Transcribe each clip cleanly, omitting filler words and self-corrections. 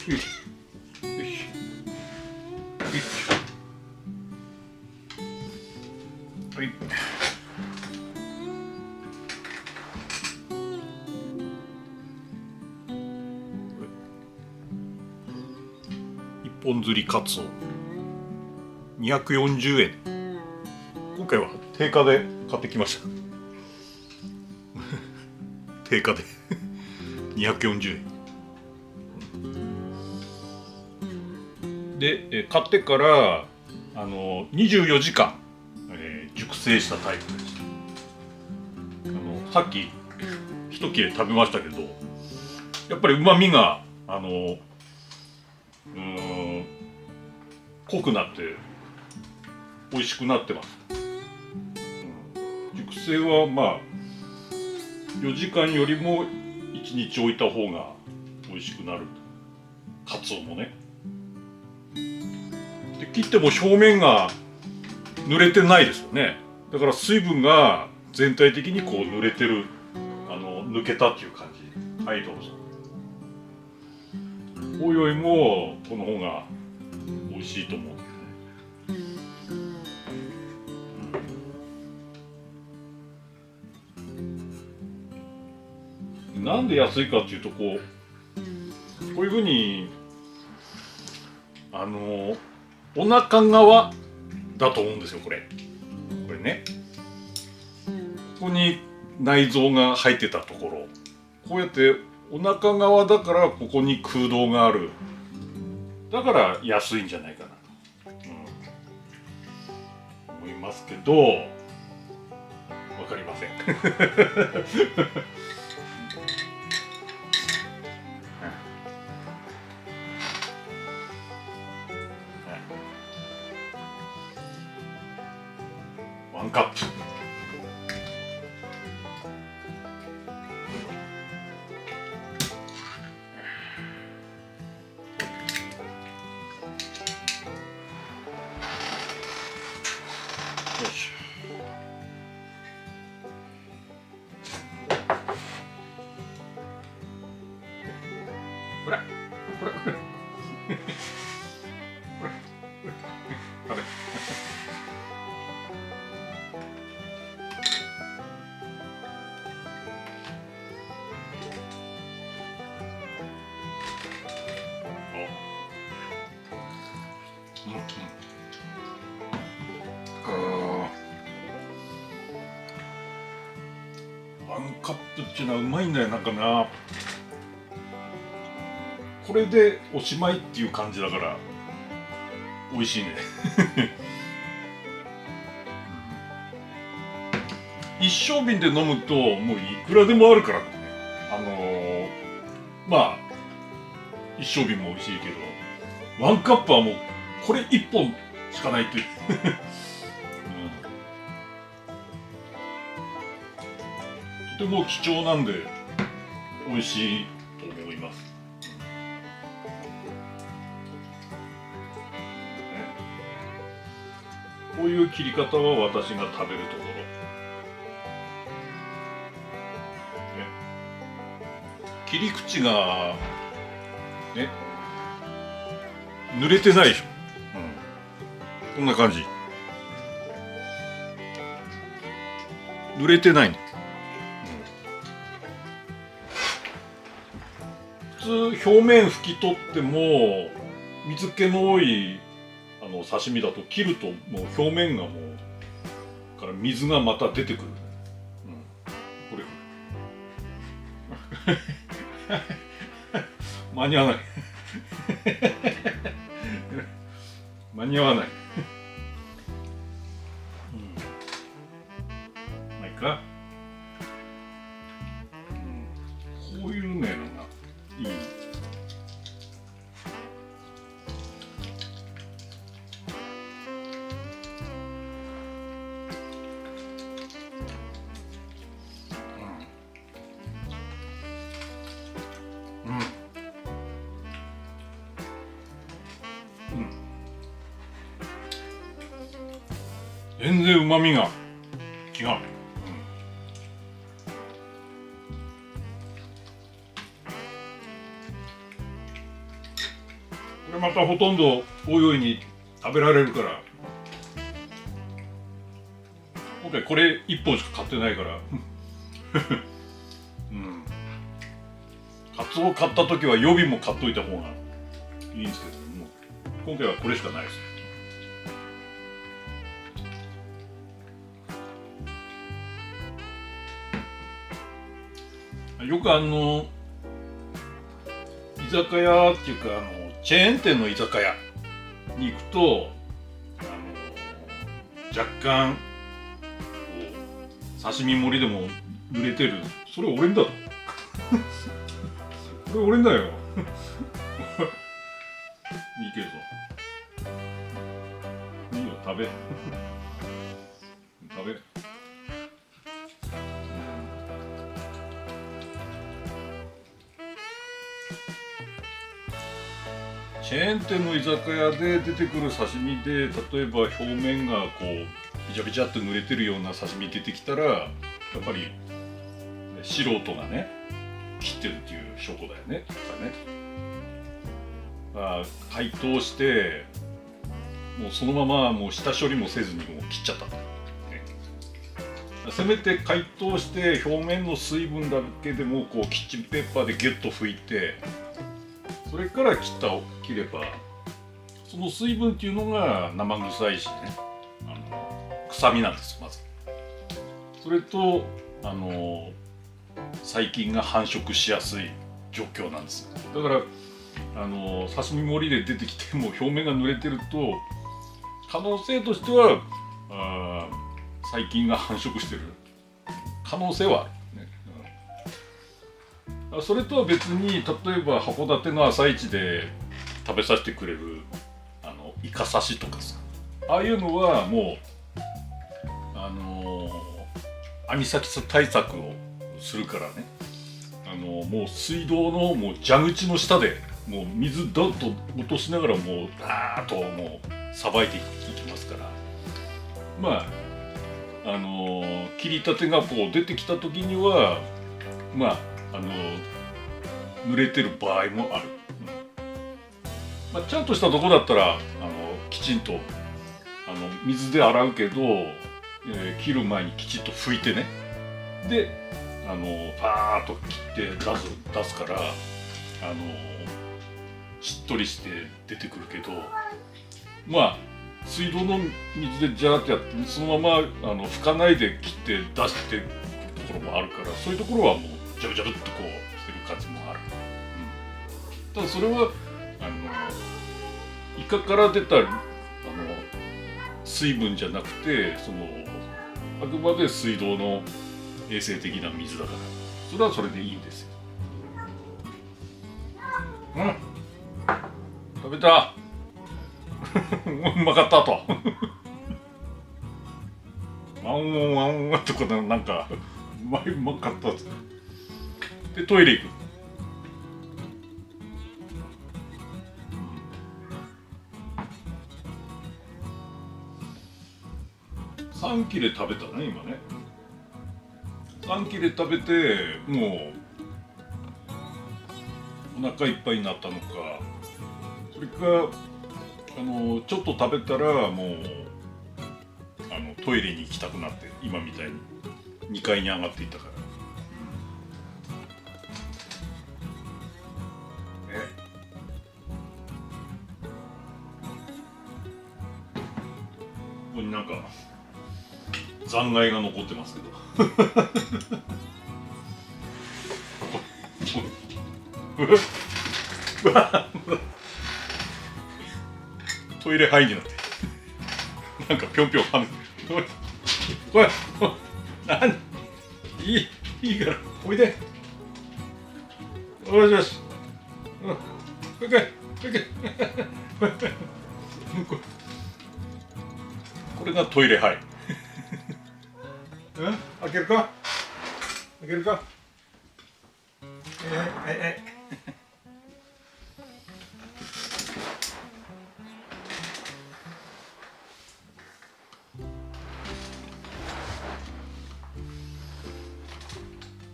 よしよしよしはい。一本釣りカツオ240円。今回は定価で買ってきました定価で240円で、買ってから24時間、熟成したタイプです。さっき一切れ食べましたけど、やっぱり旨味が濃くなって美味しくなってます。熟成はまあ4時間よりも1日置いた方が美味しくなる。カツオもね。で切っても表面が濡れてないですよね。だから水分が全体的にこう濡れてる、抜けたっていう感じ。はい、どうぞ。おいおいもこの方が美味しいと思う。なんで安いかっていうと、こういうふうにお腹側だと思うんですよ。これね、ここに内臓が入ってたところ、こうやってお腹側だからここに空洞がある。だから安いんじゃないかなと、思いますけど、わかりませんワンカップ。よし。ほら、ほら、ほら。あれ。ワンカップっていうのはうまいんだよ、なんかな。これでおしまいっていう感じだから美味しいね一升瓶で飲むともういくらでもあるからね。まあ一升瓶も美味しいけど、ワンカップはもうこれ一本しかないっていうとても貴重なんで美味しいと思います。こういう切り方は私が食べるところ。切り口がね、濡れてないでしょ。こんな感じ。濡れてないの。普通表面拭き取っても水気の多い刺身だと切るともう表面がもうから水がまた出てくる。これ間に合わない間に合わないまあいいか。こういうねのがいい。全然旨味が違う。れまたほとんどおいおいに食べられるから、今回これ1本しか買ってないからうん、カツオ買った時は予備も買っといた方がいいんですけども、今回はこれしかないです。よく居酒屋っていうかチェーン店の居酒屋に行くと若干こう刺身盛りでも濡れてる、それ俺んだろこれ俺んだよいいけどいいよ、食べ食べ。チェーン店の居酒屋で出てくる刺身で、例えば表面がこうビチャビチャって濡れてるような刺身出てきたら、やっぱり素人がね切ってるっていう証拠だよね。やっぱね、解凍してもうそのままもう下処理もせずにもう切っちゃった、ね、せめて解凍して表面の水分だけでもこうキッチンペーパーでギュッと拭いて、それから切れば、その水分っていうのが生臭いしね、臭みなんですまず。それと細菌が繁殖しやすい状況なんです。だから刺身盛りで出てきても表面が濡れてると、可能性としては細菌が繁殖してる可能性はある。それとは別に、例えば函館の朝市で食べさせてくれるイカ刺しとかさ、ああいうのはもうアニサキス対策をするからね、もう水道のもう蛇口の下でもう水ドッと落としながらもうダーッともうさばいていきますから、まあ切りたてがこう出てきた時にはまあ濡れてる場合もある、ちゃんとしたとこだったらきちんと水で洗うけど、切る前にきちっと拭いてね、でパーッと切って出すからしっとりして出てくるけど、水道の水でジャーってやってそのまま拭かないで切って出してくるところもあるから、そういうところはもうジャブジャブっとこうしてる感じもある、ただそれはイカから出た水分じゃなくて、あくまで水道の衛生的な水だから、それはそれでいいんですよ。食べたうまかったとワンワンワンワンとかなんかうまかったでトイレ行く。3切れ食べたね今ね。3切れ食べてもうお腹いっぱいになったのか、それかちょっと食べたらもうトイレに行きたくなって今みたいに2階に上がっていったから、ここになんか残骸が残ってますけどトイレ範囲になってなんかぴょんぴょん跳ねてこれ何いいからおいで、よしよし、これこれがトイレ範囲開けるか開けるか、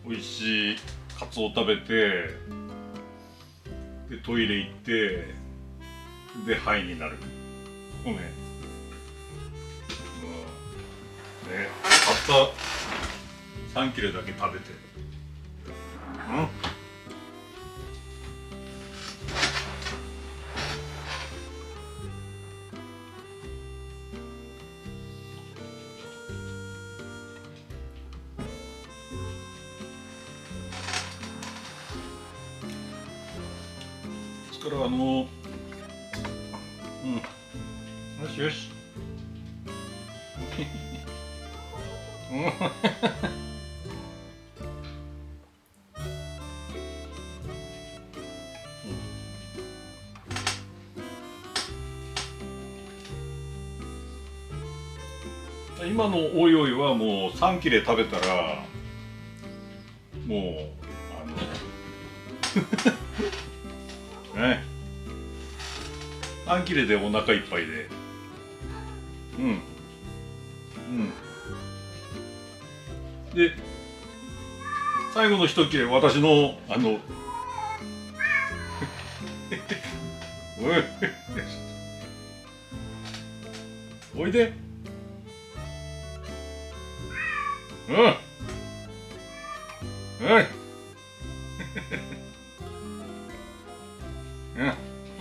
おいしいカツオ食べてでトイレ行ってで肺になる。もうね、ね、たった3切れだけ食べて、ですからよしよし今のおいおいはもう3切れ食べたらもうね、3切れでお腹いっぱいで、で最後の一切れ私のおいおいで、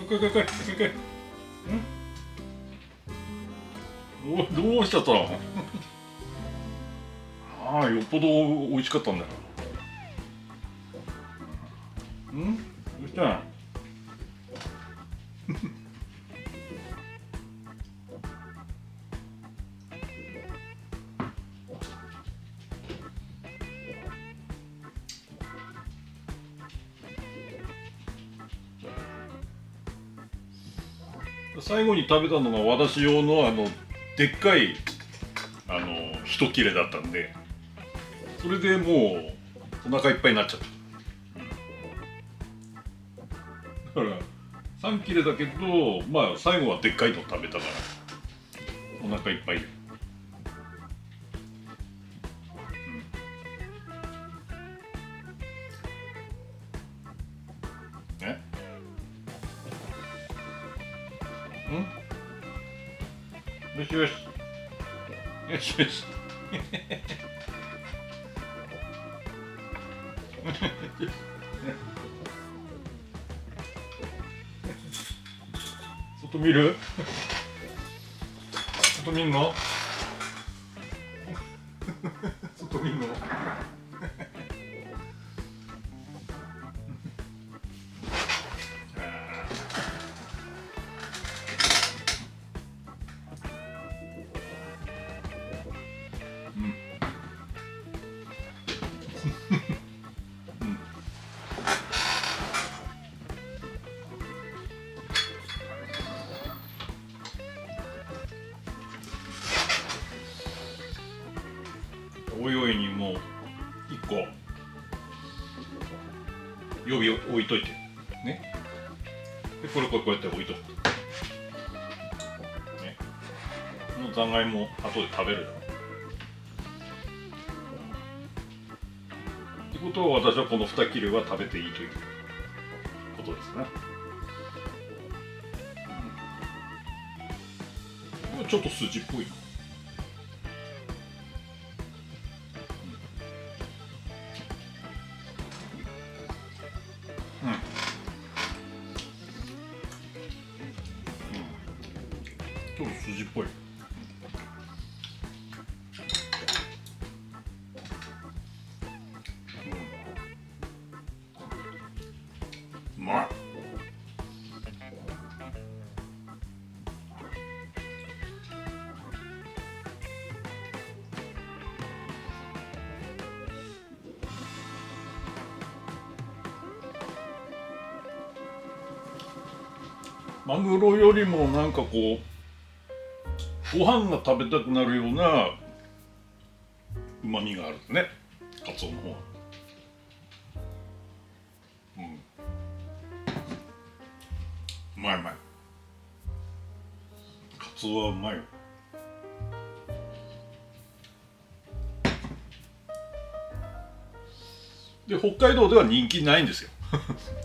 来い来い来い来い来い。どうしちゃったの？ああ、よっぽど美味しかったんだよ。どうしたん？最後に食べたのが私用のでっかい一切れだったんで、それでもうお腹いっぱいになっちゃった。だから3切れだけど、まあ最後はでっかいの食べたからお腹いっぱい。よしよしよしよし外見る？外見んの？外見んの？おいおいにもう1個予備置いといてね。でこれこうやって置いとくね。この残骸も後で食べるだろう。ってことは私はこの2切れは食べていいということですね。ちょっと筋っぽいな。ちょっと筋っぽい。うまい。マグロよりもなんかこうご飯が食べたくなるような旨味があるね、カツオの方は。うまいうまい。カツオはうまいよ。で北海道では人気ないんですよ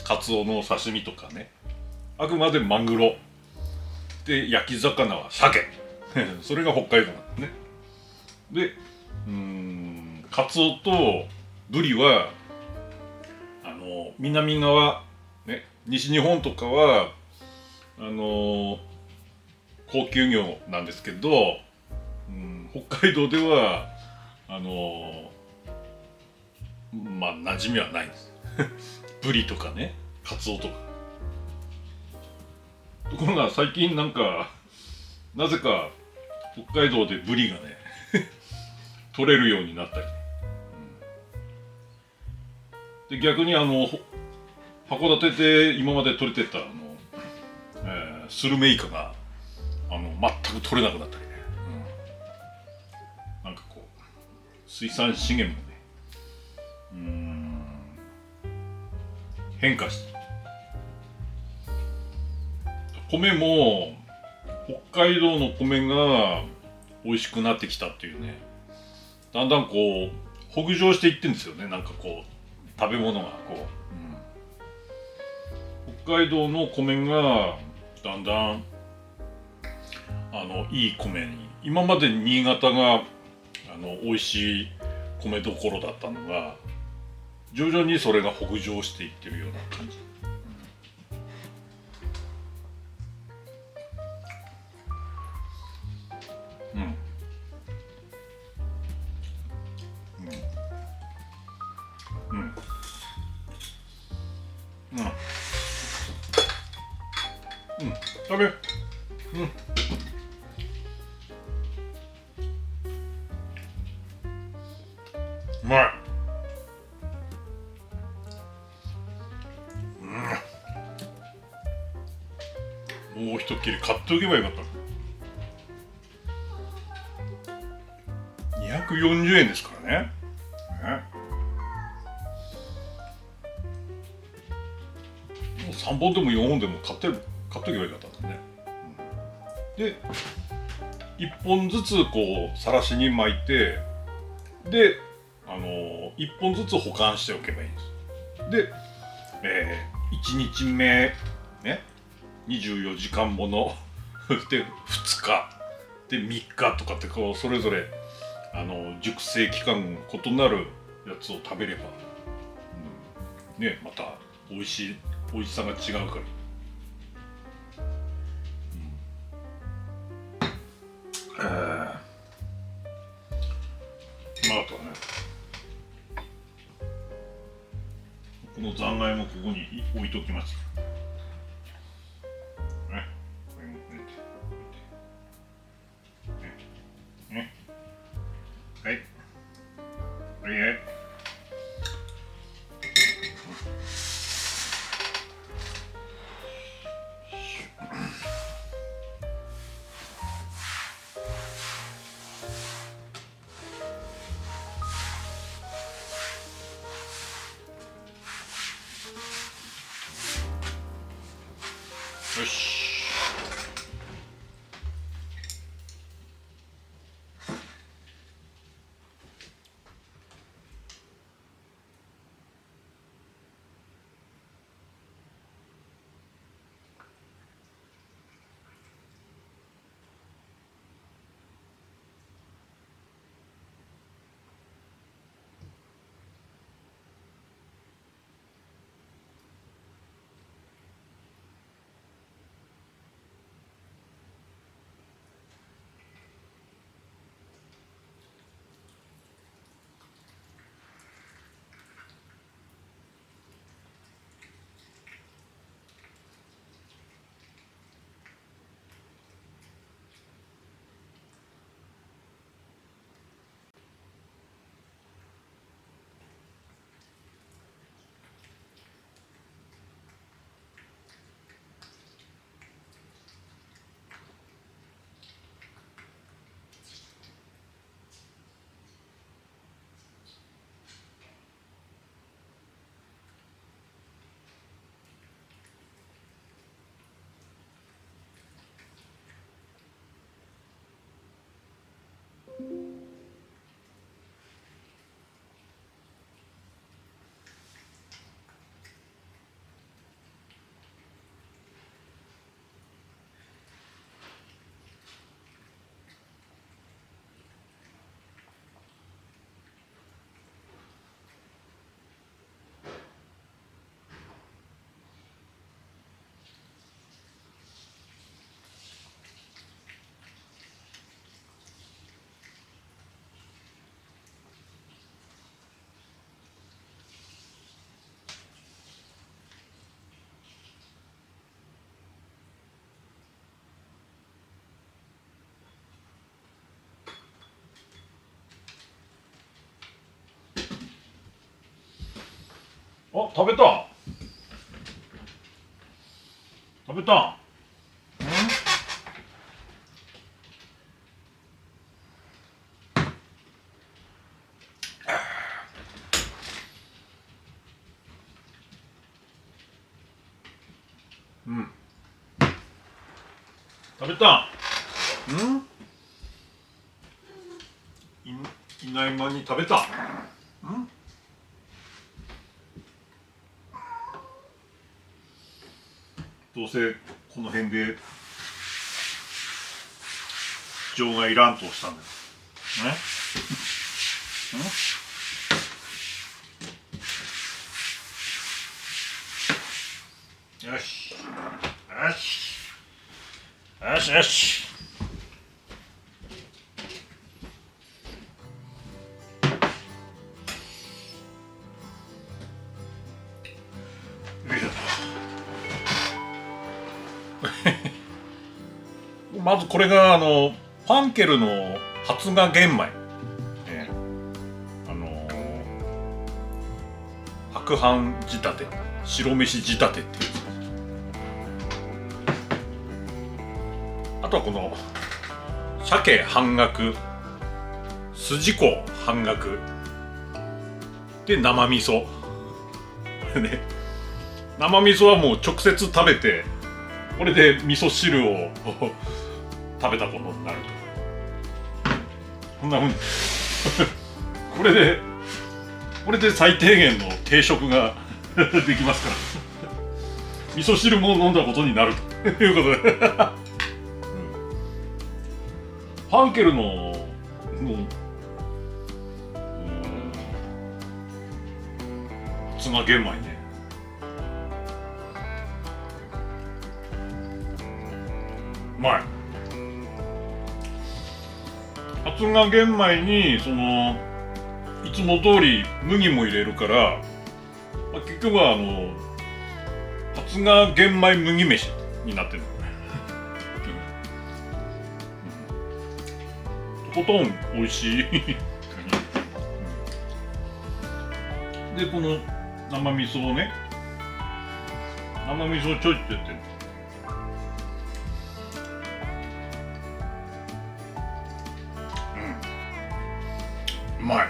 カツオの刺身とかね。あくまでマグロで焼き魚は鮭それが北海道なんですね。でカツオとブリは南側ね、西日本とかは高級魚なんですけど、北海道ではまあ馴染みはないんですブリとかね、カツオとか。ところが最近なんかなぜか北海道でブリがね取れるようになったり、で逆に函館で今まで取れてたスルメイカが全く取れなくなったりね、なんかこう水産資源もね変化して、米も北海道の米が美味しくなってきたっていうね、だんだんこう北上していってんですよね。なんかこう食べ物がこう、北海道の米がだんだんいい米に、今まで新潟が美味しい米どころだったのが徐々にそれが北上していってるような感じ。食べ。うまい。もう一切れ買っておけばよかった。240円ですからね。もう3本でも4本でも買っとけばよかったんだね。で1本ずつこうさらしに巻いて、で1本ずつ保管しておけばいいんです。で、1日目ね、24時間もので2日で3日とかってこうそれぞれ熟成期間異なるやつを食べれば、ね、また美味しさが違うから。うまかったね。この残骸もここに置いときます。ね、これも入れて。ね。はい。はいはい。よし。あ、食べた。食べた。うん。食べた。いない間に食べた。どうせこの辺で情がいらんとしたんだよ。よし。よし。よしよし。よいしょ。まずこれがファンケルの発芽玄米、白飯仕立て、白飯仕立てっていう。あとはこの鮭半額、筋子半額で生味噌ね。生味噌はもう直接食べて、これで味噌汁を食べたことになる。こんなふうにこれで最低限の定食ができますから味噌汁も飲んだことになるということでファンケルの発芽玄米ね。うまい。発芽玄米にいつも通り麦も入れるから、結局は発芽玄米麦飯になってる。とことん美味しいでこの生味噌をね、生味噌をちょいってやってる。うまい。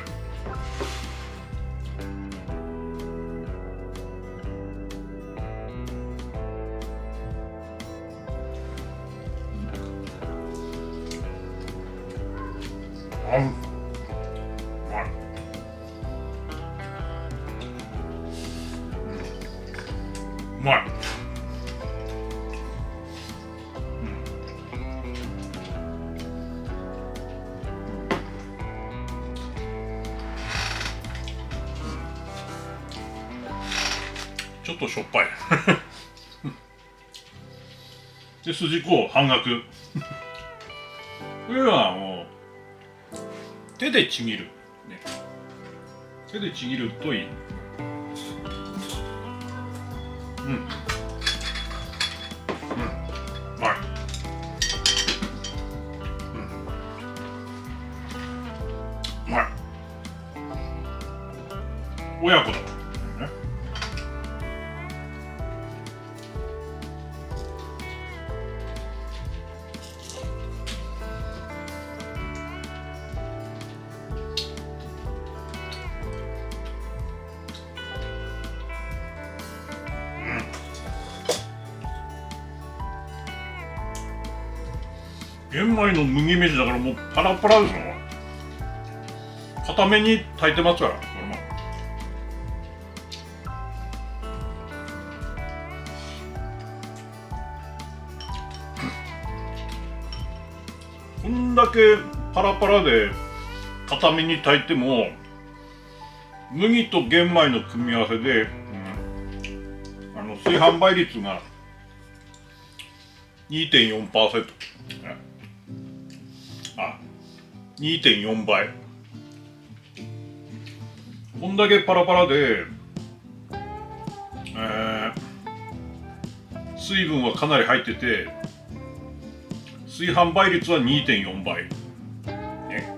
うまい。ちょっとしょっぱいで筋子半額これはもう手でちぎる、ね、手でちぎるといい。うまい。うまい。親子だからね。玄米の麦飯だからもうパラパラですよ。固めに炊いてますからこれも。こんだけパラパラで固めに炊いても麦と玄米の組み合わせで、炊飯倍率が 2.4%、2.4 倍。こんだけパラパラで、水分はかなり入ってて炊飯倍率は 2.4 倍、ね、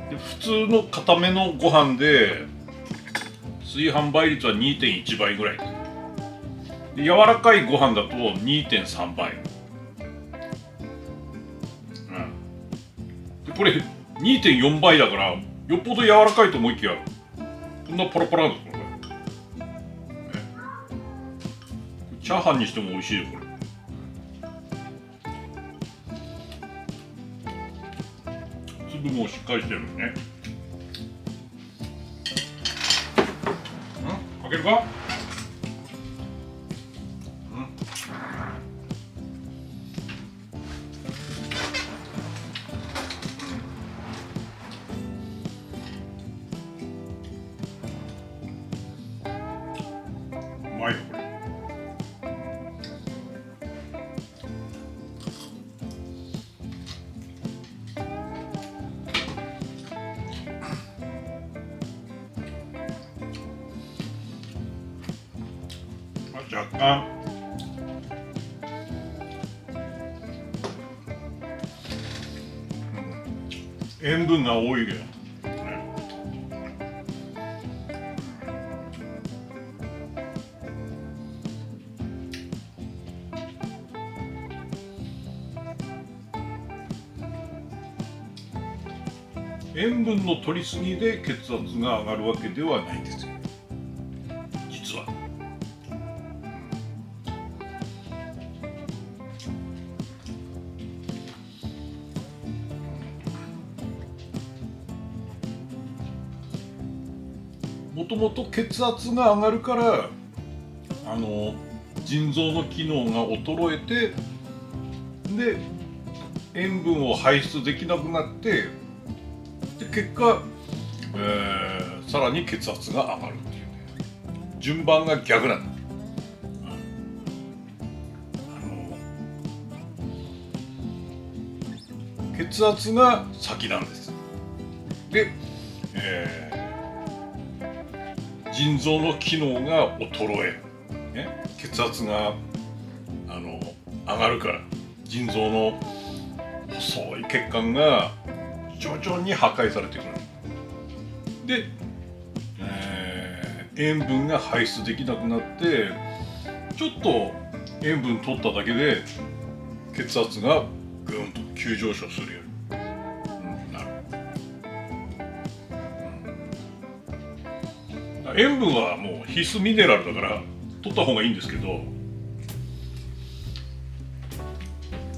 で普通の固めのご飯で炊飯倍率は 2.1 倍ぐらいで、柔らかいご飯だと 2.3 倍、でこれ 2.4 倍だからよっぽど柔らかいと思いきやこんなパラパラなんですよこれ。チャーハンにしても美味しいよこれ。粒もしっかりしてるね。かけるか？うまいよこれ。若干塩分が多いけど、塩分の取りすぎで血圧が上がるわけではないんですよ実は。もともと血圧が上がるから腎臓の機能が衰えて、で塩分を排出できなくなって、で結果、さらに血圧が上がるっていうね、順番が逆なんだ。血圧が先なんです。で、腎臓の機能が衰える、ね、血圧が上がるから腎臓の細い血管が徐々に破壊されてくる。で、塩分が排出できなくなってちょっと塩分取っただけで血圧がぐんと急上昇するようになる。塩分はもう必須ミネラルだから取った方がいいんですけど、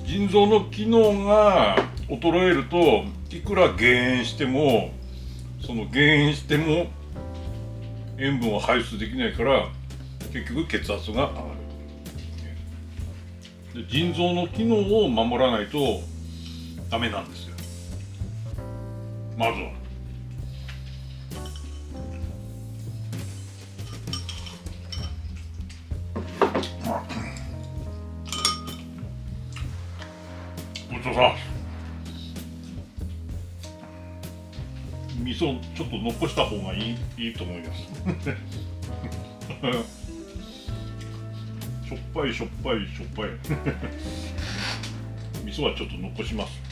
腎臓の機能が衰えるといくら減塩しても塩分を排出できないから結局血圧が上がる。で腎臓の機能を守らないとダメなんですよまずは。ごちそうさん。味噌ちょっと残した方がいいと思いますしょっぱい味噌はちょっと残します。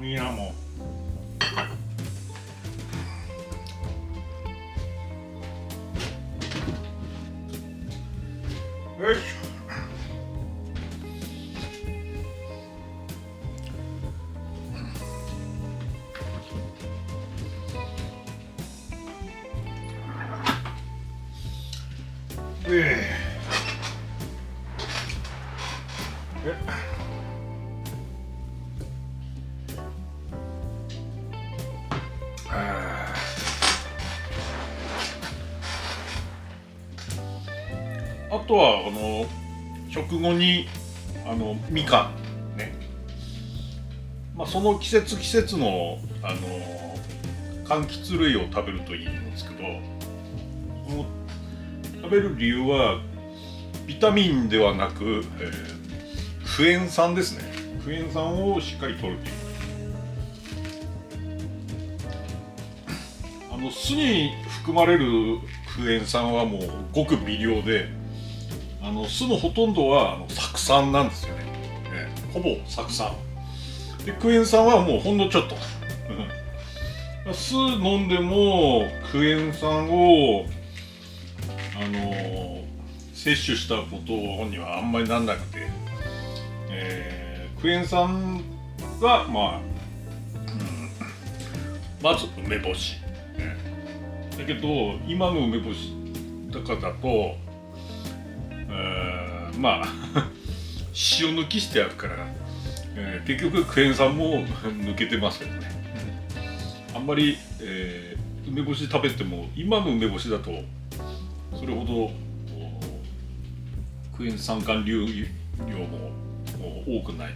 いやもうよいしょ。あとは食後にみかんね、まあ、その季節の柑橘類を食べるといいんですけど、食べる理由はビタミンではなく、クエン酸ですね。クエン酸をしっかり摂るという。酢に含まれるクエン酸はもうごく微量で、酢のほとんどは酢酸なんですよね。ほぼ酢酸で、クエン酸はもうほんのちょっと。酢飲んでもクエン酸を摂取したことにはあんまりなんなくて、クエン酸がまず梅干し、だけど今の梅干しとかだと、塩抜きしてあるから、結局クエン酸も抜けてますよね。あんまり、梅干し食べても今の梅干しだとそれほどクエン酸含有量も多くない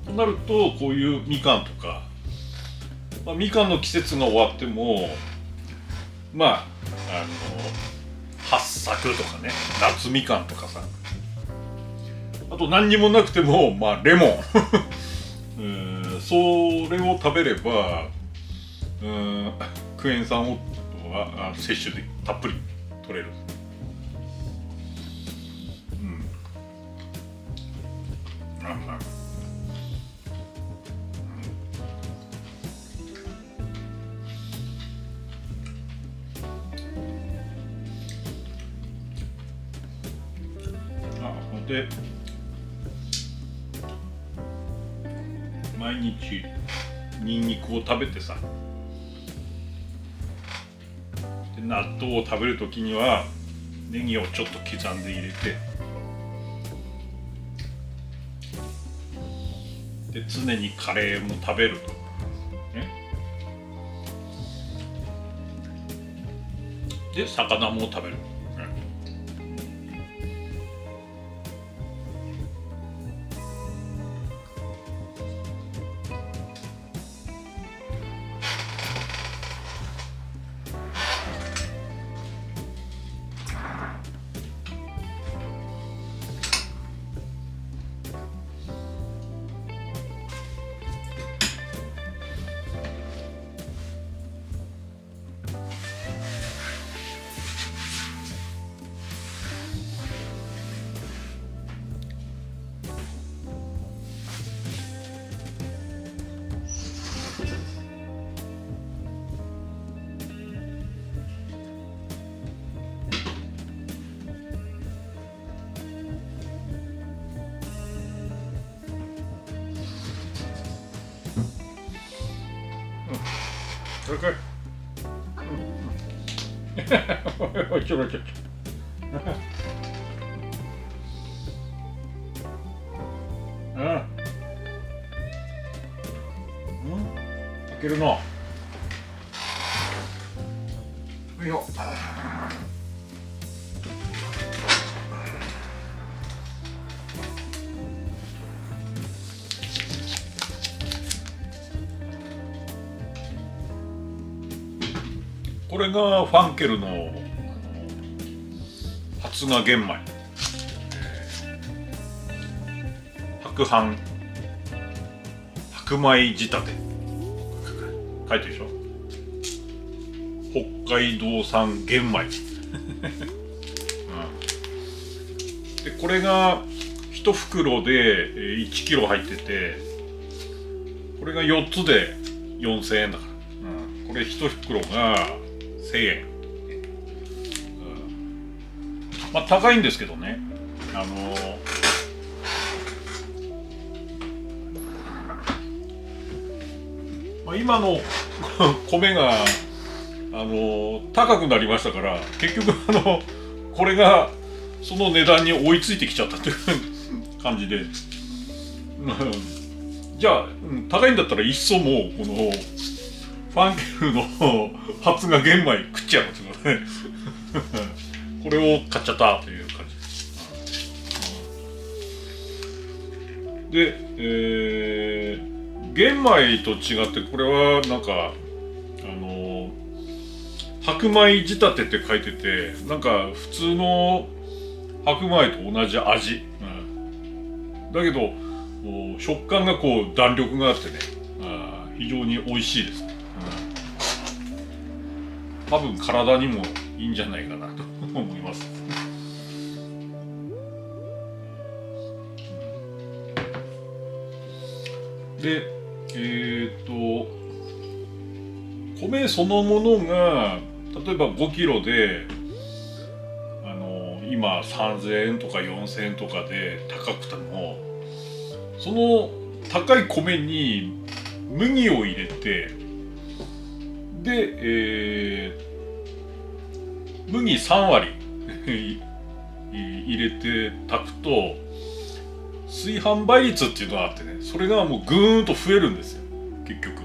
となると、こういうみかんとか、みかんの季節が終わっても八朔とかね、夏みかんとかさ、あと何にもなくてもレモンそれを食べればクエン酸を摂取でたっぷり取れる。で毎日ニンニクを食べてさ、で納豆を食べるときにはネギをちょっと刻んで入れて、で常にカレーも食べると、ね、で魚も食べる。それかい。ちょろちょろ。開けるの。よいしょ。これがファンケルの発芽玄米、白飯白米仕立て書いてるでしょ。北海道産玄米、でこれが1袋で1キロ入ってて、これが4つで4000円だから、これ1袋が1000円、高いんですけどね、今の米が高くなりましたから、結局これがその値段に追いついてきちゃったという感じで、じゃあ高いんだったらいっそもうこのファンケルの発芽玄米食っちゃうってことねこれを買っちゃったという感じで、玄米と違ってこれはなんか白米仕立てって書いてて、なんか普通の白米と同じ味、だけど食感がこう弾力があってね、非常に美味しいです。多分体にもいいんじゃないかなと思います。で、米そのものが例えば5キロで今3000円とか4000円とかで高くても、その高い米に麦を入れて、で、麦3割入れて炊くと炊飯倍率っていうのがあってね、それがもうぐーんと増えるんですよ結局。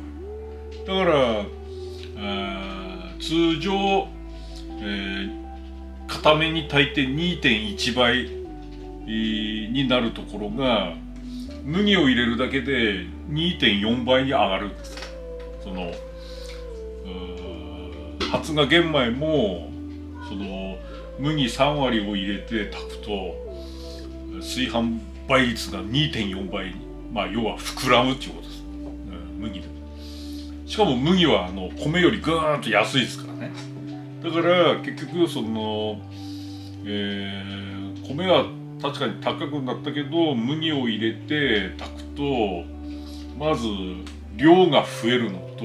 だから通常、固めに炊いて 2.1 倍になるところが麦を入れるだけで 2.4 倍に上がるんです。その発芽玄米もその麦3割を入れて炊くと炊飯倍率が 2.4 倍に、まあ要は膨らむっていうことです、麦で。しかも麦は米よりぐーんと安いですからね。だから結局その、米は確かに高くなったけど麦を入れて炊くとまず量が増えるのと、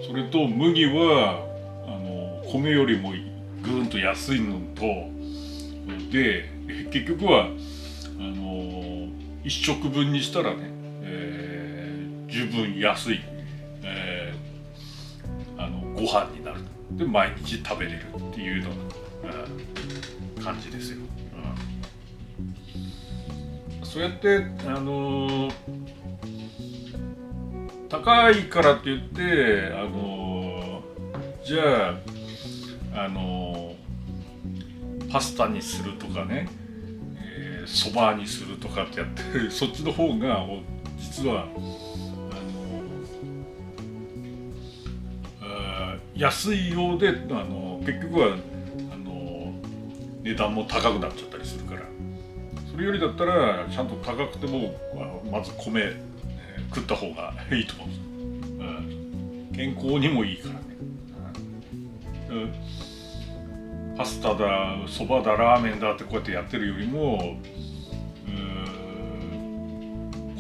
それと麦は米よりもぐーんと安いのとで、結局は一食分にしたらね、十分安い、ご飯になる。で毎日食べれるっていうような、感じですよ。そうやって高いからって言ってじゃあパスタにするとかね、そばにするとかってやってそっちの方が実は安いようで結局は値段も高くなっちゃったりするから、それよりだったらちゃんと高くてもまず米、食った方がいいと思うんです。健康にもいいからね。パスタだ、そばだ、ラーメンだってこうやってやってるよりも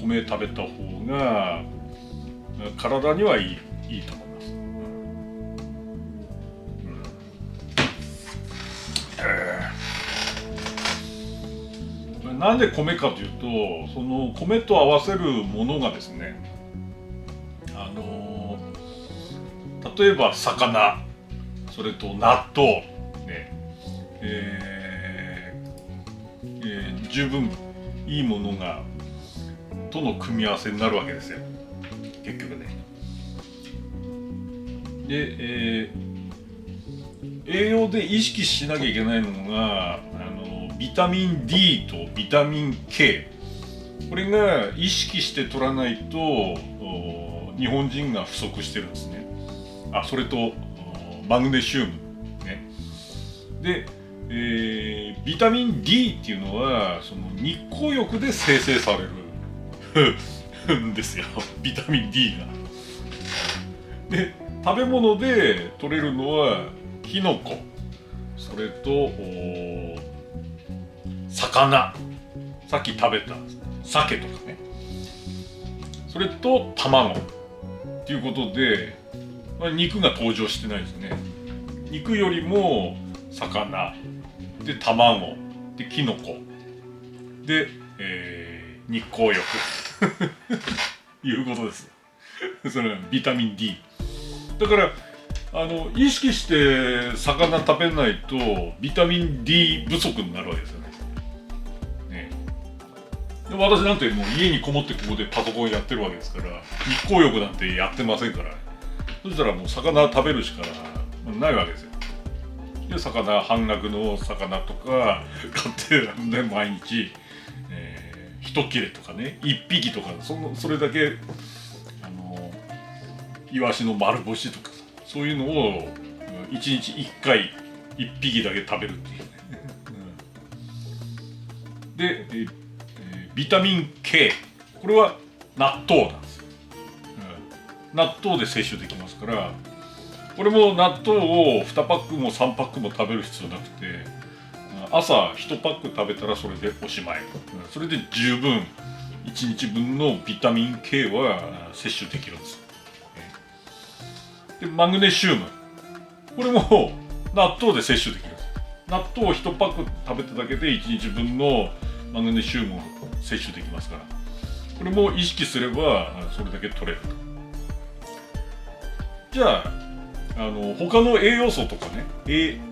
米食べた方が体にはいいと思います。なんで米かというと、その米と合わせるものがですね、例えば魚、それと納豆、ね、十分いいものがとの組み合わせになるわけですよ結局ね。で、栄養で意識しなきゃいけないのがビタミン D とビタミン K、 これが意識して取らないと日本人が不足してるんですね。それとマグネシウムね。で、ビタミン D っていうのはその日光浴で生成されるんですよビタミン D が。で食べ物で取れるのはキノコ、それと魚、さっき食べた鮭とかね、それと卵っていうことで、肉が登場してないですね。肉よりも魚で卵でキノコで、日光浴いうことです。それはビタミン D だから意識して魚食べないとビタミン D 不足になるわけですよね。で私なんてもう家にこもってここでパソコンやってるわけですから、日光浴なんてやってませんから、そしたらもう魚食べるしかないわけですよ。で魚、半額の魚とか買ってね、毎日、一切れとかね、一匹とかそれだけイワシの丸干しとかそういうのを1日1回1匹だけ食べるっていうね、で、ビタミン K、 これは納豆なんですよ、納豆で摂取できますから、これも納豆を2パックも3パックも食べる必要なくて、朝1パック食べたらそれでおしまい。それで十分1日分のビタミン K は摂取できるんです。でマグネシウム、これも納豆で摂取できる。納豆を1パック食べただけで1日分のマグネシウムを摂取できますから、これも意識すればそれだけ取れると。じゃあ他の栄養素とかね、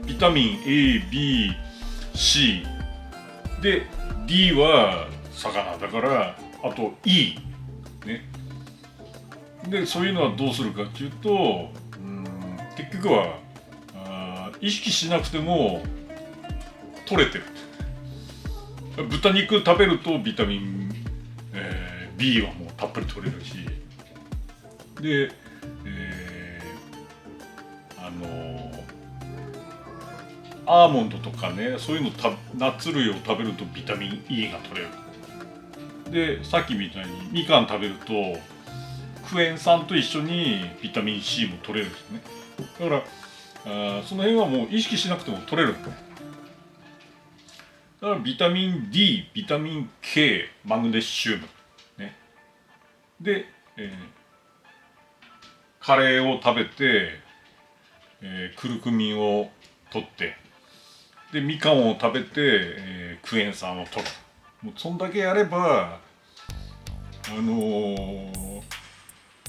ビタミン A、B、C で D は魚だから、あと E ね。でそういうのはどうするかっていうと、結局は意識しなくても取れてる。豚肉食べるとビタミン、B はもうたっぷり取れるし、で、アーモンドとかね、そういうのナッツ類を食べるとビタミン E が取れる。でさっきみたいにみかん食べるとクエン酸と一緒にビタミン C も取れるんですね。だからその辺はもう意識しなくても取れるんだね。だからビタミン D、ビタミン K、マグネシウム、ね、で、カレーを食べて、クルクミンを取って、でみかんを食べて、クエン酸を取る。もうそんだけやれば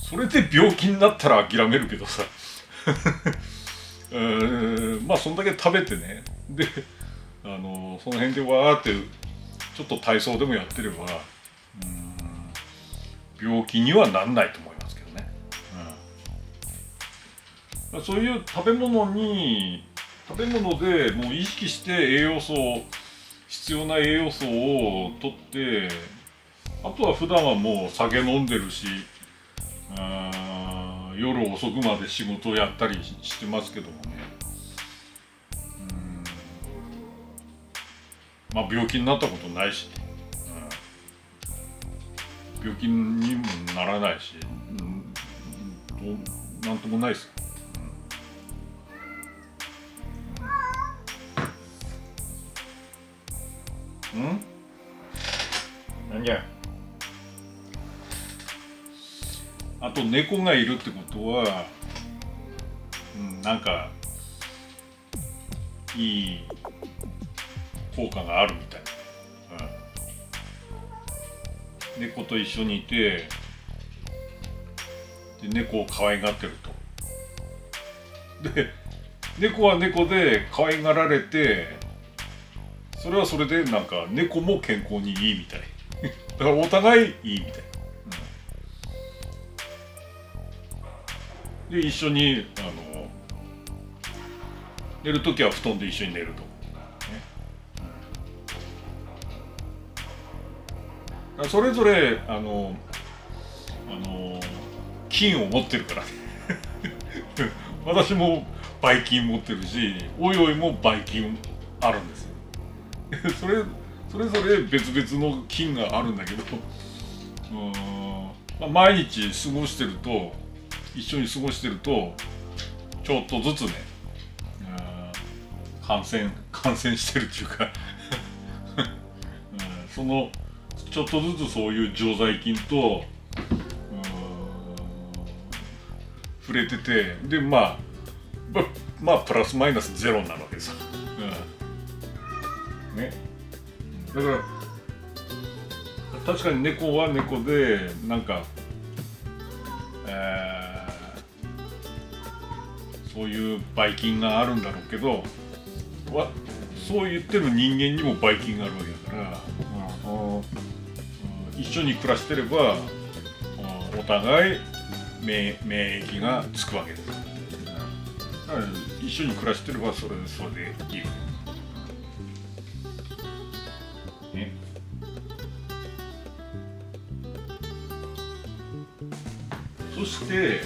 それで病気になったら諦めるけどさまあそんだけ食べてね、でその辺でわーってちょっと体操でもやってれば病気にはなんないと思いますけどね、そういう食べ物でもう意識して必要な栄養素をとって、あとは普段はもう酒飲んでるし、夜遅くまで仕事をやったりしてますけどもね、まあ病気になったことないし、病気にもならないし、なんともないです。なんじゃ。あと猫がいるってことは、なんかいい効果があるみたい。猫と一緒にいて、で猫を可愛がってると。で猫は猫で可愛がられて、それはそれでなんか猫も健康にいいみたい。だからお互いいいみたい。で一緒に寝るときは布団で一緒に寝ると、それぞれ菌を持ってるから私もばい菌持ってるし、おいおいもばい菌あるんですよそれぞれ別々の菌があるんだけど、毎日一緒に過ごしてるとちょっとずつね、感染してるっていうかそのちょっとずつそういう常在菌と触れてて、でまあプラスマイナスゼロになるわけですよ、ね。だから確かに猫は猫でなんか、そういうばい菌があるんだろうけど、そう言ってる人間にもばい菌があるわけだから、一緒に暮らしてればお互い免疫がつくわけです。だから一緒に暮らしてればそれでいい。ね。そして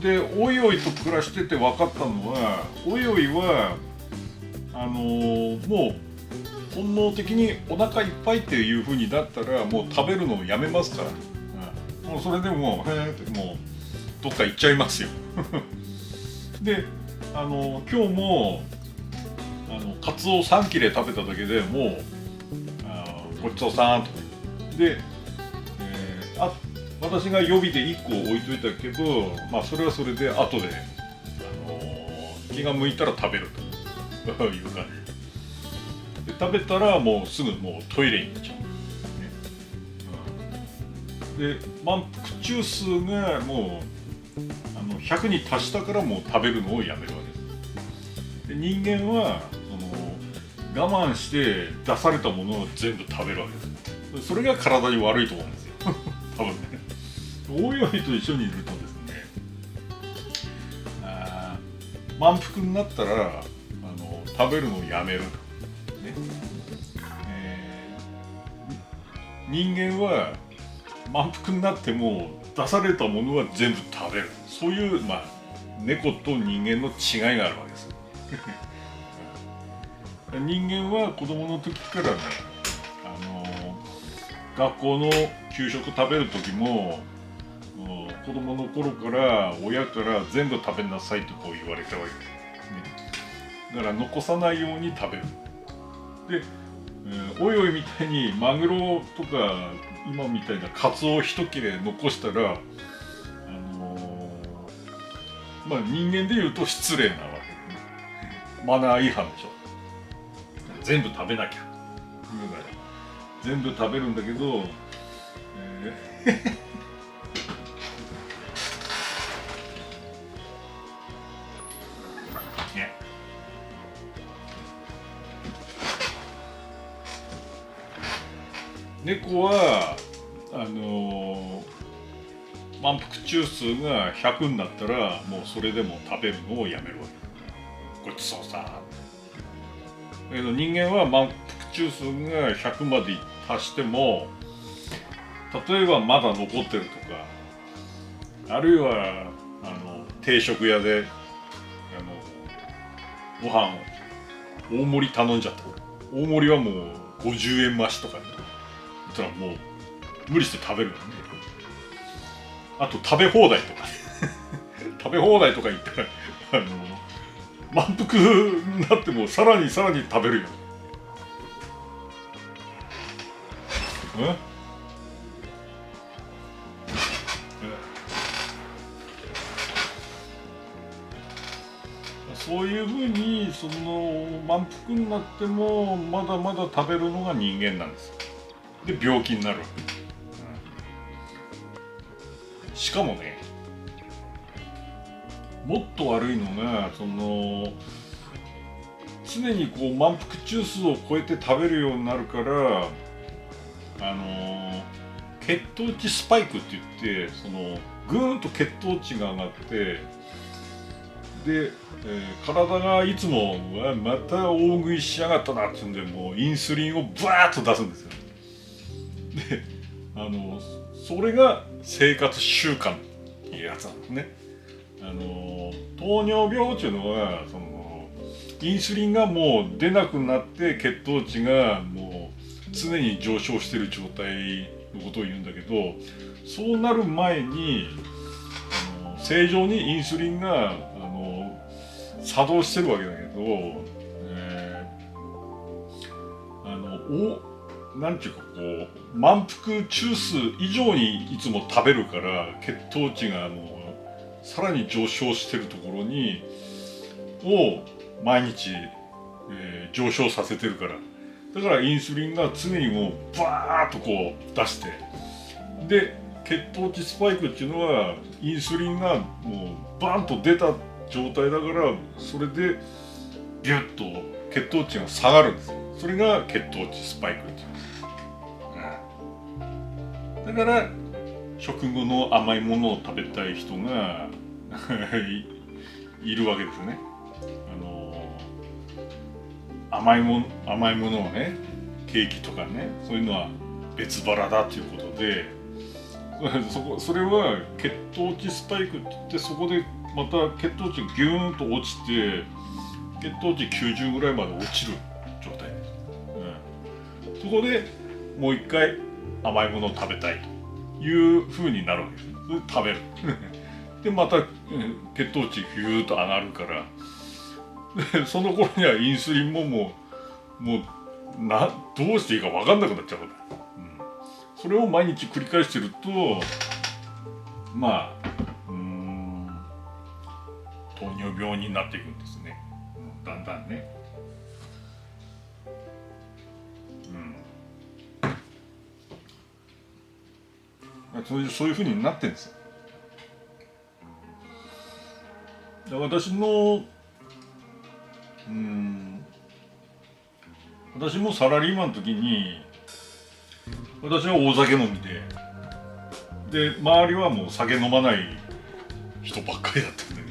でおいおいと暮らしてて分かったのは、おいおいはもう本能的にお腹いっぱいっていう風になったらもう食べるのをやめますから、もうそれでもうどっか行っちゃいますよで今日もカツオ3切れ食べただけでもうごちそうさんとで、私が予備で1個置いといたけど、それはそれで後で、気が向いたら食べるという感じで、食べたらもうすぐもうトイレに行っちゃう、で満腹中枢がもう100に達したからもう食べるのをやめるわけです。で人間は我慢して出されたものを全部食べるわけです。それが体に悪いと思うんですよ多分ね。おいおいと一緒にいるとですね、満腹になったら食べるのをやめる、ね人間は満腹になっても出されたものは全部食べる、そういう猫と人間の違いがあるわけです人間は子供の時からね、学校の給食食べる時も子供の頃から親から全部食べなさいとこう言われたわけです、だから残さないように食べる。で、おいおいみたいにマグロとか今みたいなカツオを一切れ残したら人間で言うと失礼なわけですね。マナー違反でしょ。全部食べなきゃ全部食べるんだけど、猫は満腹中枢が100になったらもうそれでも食べるのをやめるわけ。ごちそうさん。だけど人間は満腹中枢が100まで達しても、例えばまだ残ってるとか、あるいは定食屋でご飯大盛り頼んじゃった。大盛りはもう50円増しとかね。だったらもう無理して食べるよね。あと食べ放題とか食べ放題とか言ったら満腹になってもさらに食べるよ。そういうふうに満腹になってもまだまだ食べるのが人間なんです。で病気になるわけ、しかもね、もっと悪いのが常にこう満腹中枢を超えて食べるようになるから血糖値スパイクって言ってぐーんと血糖値が上がってで、体がいつもまた大食いしやがったなっていうんでもうインスリンをブワーッと出すんですよ。でそれが生活習慣っていうやつなんですね。糖尿病っていうのはインスリンがもう出なくなって血糖値がもう常に上昇している状態のことを言うんだけど、そうなる前に正常にインスリンが作動してるわけだけど、なんていうかこう満腹中枢以上にいつも食べるから血糖値がもうさらに上昇してるところにを毎日、上昇させてるから、だからインスリンが常にもうバーッとこう出して、で血糖値スパイクっていうのはインスリンがもうバーンと出た状態だからそれでビュッと血糖値が下がるんですよ。それが血糖値スパイクっていう。だから食後の甘いものを食べたい人がいるわけですね。甘いものをね、ケーキとかね、そういうのは別腹だということで、それは血糖値スパイクって言って、そこでまた血糖値がギューンと落ちて血糖値90ぐらいまで落ちる状態です、そこでもう一回甘いものを食べたいという風になるわけです。それで食べるでまた、血糖値ヒューッと上がるからでその頃にはインスリンももうどうしていいか分かんなくなっちゃう、それを毎日繰り返してるとまあ糖尿病になっていくんですね、だんだんね。そういうふうになってるんですよ。私もサラリーマンの時に私は大酒飲みで周りはもう酒飲まない人ばっかりだったんだけ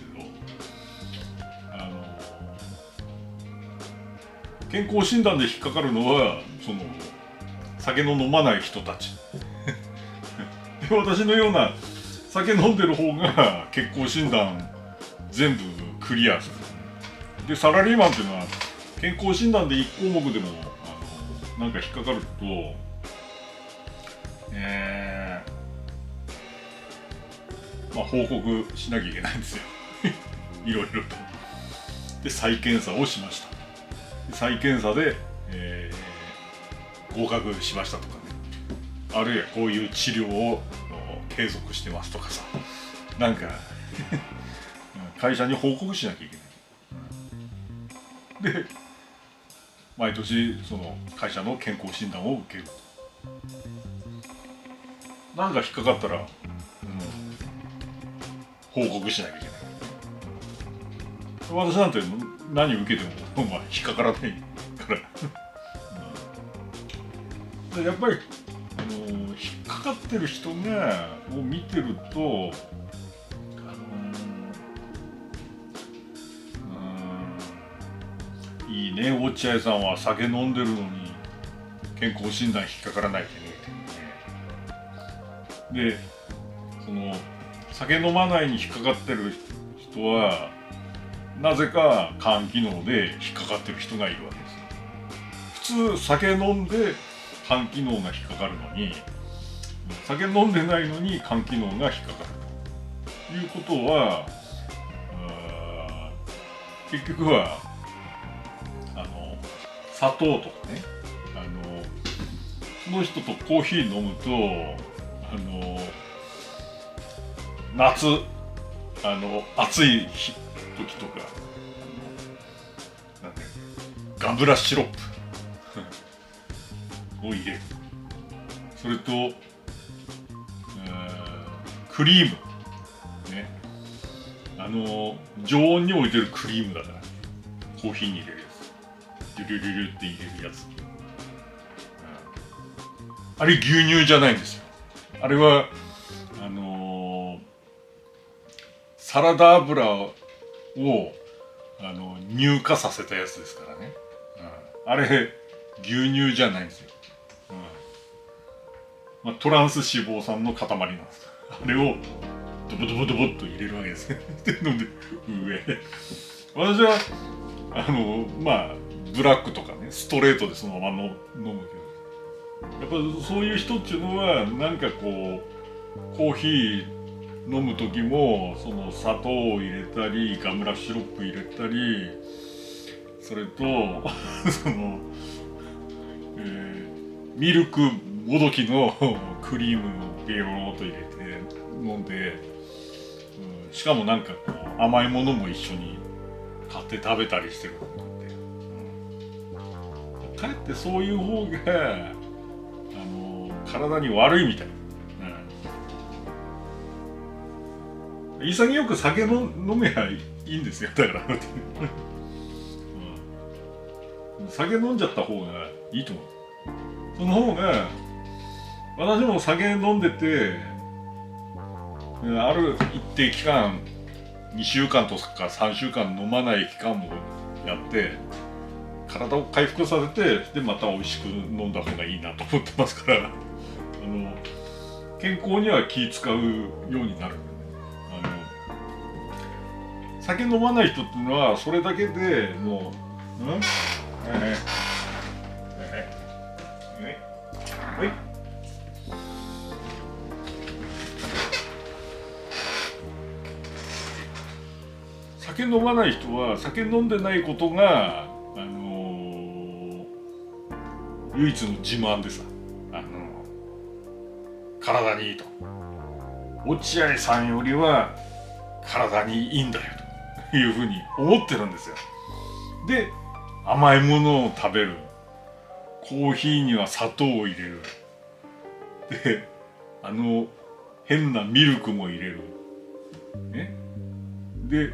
ど、健康診断で引っかかるのはその酒の飲まない人たちで、私のような酒飲んでる方が健康診断全部クリアする。でサラリーマンっていうのは健康診断で1項目でもなんか引っかかると報告しなきゃいけないんですよいろいろと。で再検査をしました。で再検査で、合格しましたとかね、あるいはこういう治療を継続してますとかさ、なんか会社に報告しなきゃいけない。で毎年その会社の健康診断を受ける。なんか引っかかったら、報告しなきゃいけない。私なんて何受けても、引っかからないからやっぱり、引っかかってる人を見てるといいね、落合さんは酒飲んでるのに健康診断引っかからないってね。でその酒飲まないに引っかかってる人はなぜか肝機能で引っかかってる人がいるわけです。普通酒飲んで肝機能が引っかかるのに、酒飲んでないのに肝機能が引っかかるということは、結局は砂糖とかね、その人とコーヒー飲むと夏暑い時とかガブラシロップを入れる。それとクリームね、常温に置いてるクリームだから、コーヒーに入れるやつ、リュルリュルって入れるやつ、あれ牛乳じゃないんですよ。あれはサラダ油を乳化させたやつですからね、あれ牛乳じゃないんですよ、トランス脂肪酸の塊なんです。あれをドボドボドボっと入れるわけですで飲んで私はブラックとかね、ストレートでそのまま飲むけど、やっぱそういう人っていうのはなんかこうコーヒー飲む時もその砂糖を入れたりガムラシロップ入れたり、それとその、ミルクもどきのクリームをベローっと入れて飲んで、しかもなんかこう甘いものも一緒に買って食べたりしてるので、かえってそういう方が体に悪いみたいな。潔く酒飲めばいいんですよ、だから酒飲んじゃった方がいいと思う。その方が、私も酒飲んでてある一定期間2週間とか3週間飲まない期間もやって体を回復させて、でまた美味しく飲んだ方がいいなと思ってますから、健康には気使うようになる。酒飲まない人っていうのはそれだけでもう、酒飲まない人は酒飲んでないことが、唯一の自慢でさ、体にいいと。落合さんよりは体にいいんだよというふうに思ってるんですよ。で、甘いものを食べる。コーヒーには砂糖を入れる。で、変なミルクも入れる。ね。で、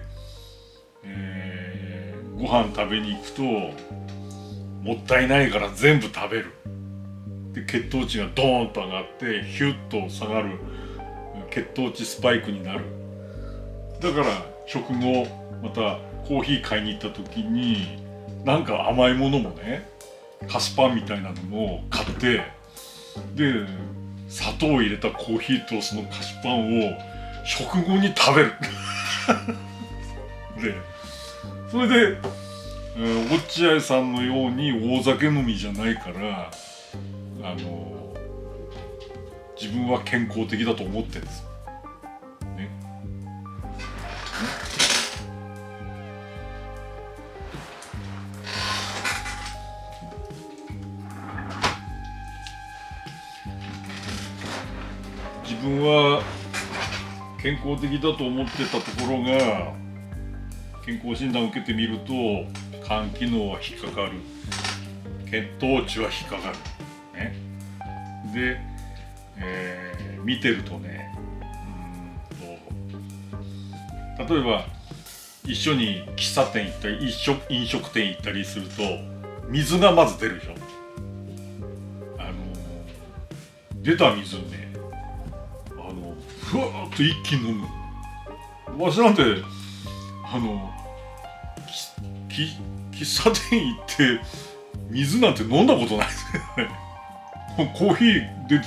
ご飯食べに行くと、もったいないから全部食べる。で、血糖値がドーンと上がってヒュッと下がる血糖値スパイクになる。だから食後またコーヒー買いに行った時になんか甘いものもね、菓子パンみたいなのも買って、で砂糖を入れたコーヒーとその菓子パンを食後に食べるでそれで、落合さんのように大酒飲みじゃないから自分は健康的だと思ってるんですよ。ね。自分は健康的だと思ってたところが健康診断を受けてみると肝機能は引っかかる、血糖値は引っかかる、ね、で、見てるとね、例えば一緒に喫茶店行ったり飲食店行ったりすると水がまず出るでしょ。出た水をねふわーっと一気に飲む。わしなんて喫茶店行って水なんて飲んだことないですけどねコーヒー出る